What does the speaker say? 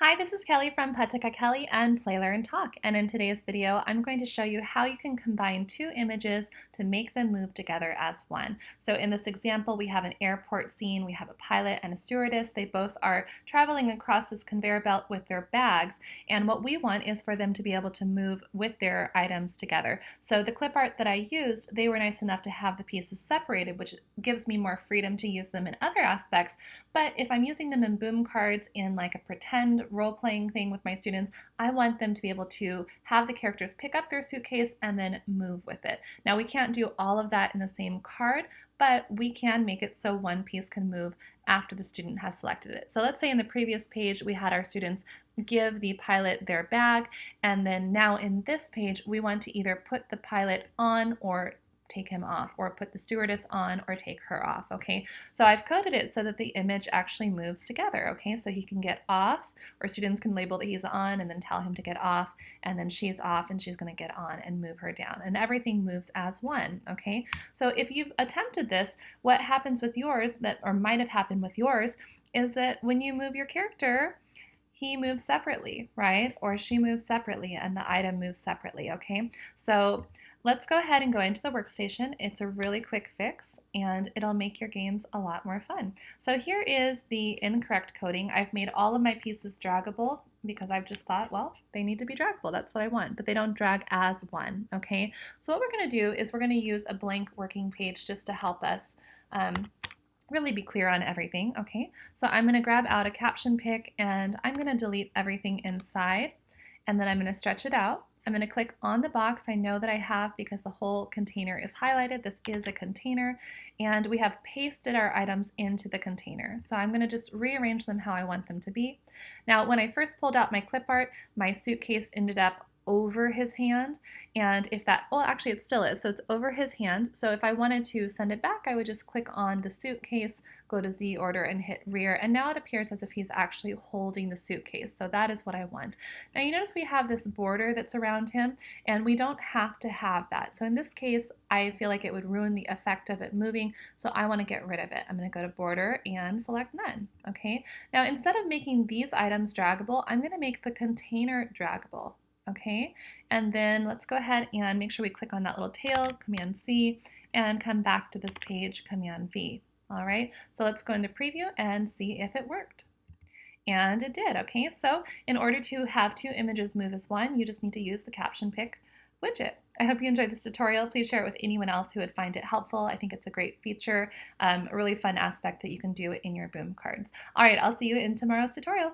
Hi, this is Kelly from Patika Kelly and Play Learn Talk, and in today's video I'm going to show you how you can combine two images to make them move together as one. So in this example we have an airport scene, we have a pilot and a stewardess. They both are traveling across this conveyor belt with their bags, and what we want is for them to be able to move with their items together. So the clip art that I used, they were nice enough to have the pieces separated, which gives me more freedom to use them in other aspects, but if I'm using them in boom cards in like a pretend role-playing thing with my students, I want them to be able to have the characters pick up their suitcase and then move with it. Now we can't do all of that in the same card, but we can make it so one piece can move after the student has selected it. So let's say in the previous page we had our students give the pilot their bag, and then now in this page we want to either put the pilot on or take him off, or put the stewardess on or take her off. Okay, so I've coded it so that the image actually moves together. Okay, so he can get off, or students can label that he's on and then tell him to get off, and then she's off and she's going to get on and move her down, and everything moves as one. Okay, so if you've attempted this, what happens with yours, that or might have happened with yours, is that when you move your character, he moves separately, right? Or she moves separately and the item moves separately, okay? So let's go ahead and go into the workstation. It's a really quick fix and it'll make your games a lot more fun. So here is the incorrect coding. I've made all of my pieces draggable because I've just thought, well, they need to be draggable. That's what I want, but they don't drag as one, okay? So what we're gonna do is we're gonna use a blank working page just to help us really be clear on everything. Okay, so I'm going to grab out a caption pick and I'm going to delete everything inside, and then I'm going to stretch it out. I'm going to click on the box I know that I have because the whole container is highlighted. This is a container, and we have pasted our items into the container. So I'm going to just rearrange them how I want them to be. Now, when I first pulled out my clip art, my suitcase ended up over his hand, and if that, well, actually it still is, so it's over his hand. So if I wanted to send it back, I would just click on the suitcase, go to Z order and hit rear, and now it appears as if he's actually holding the suitcase. So that is what I want. Now you notice we have this border that's around him, and we don't have to have that. So in this case, I feel like it would ruin the effect of it moving, so I want to get rid of it. I'm going to go to border and select none. Okay, now instead of making these items draggable, I'm going to make the container draggable. Okay, and then let's go ahead and make sure we click on that little tail, Command C, and come back to this page, Command V. All right, so let's go into preview and see if it worked. And it did. Okay, so in order to have two images move as one, you just need to use the caption pick widget. I hope you enjoyed this tutorial. Please share it with anyone else who would find it helpful. I think it's a great feature, a really fun aspect that you can do in your boom cards. All right, I'll see you in tomorrow's tutorial.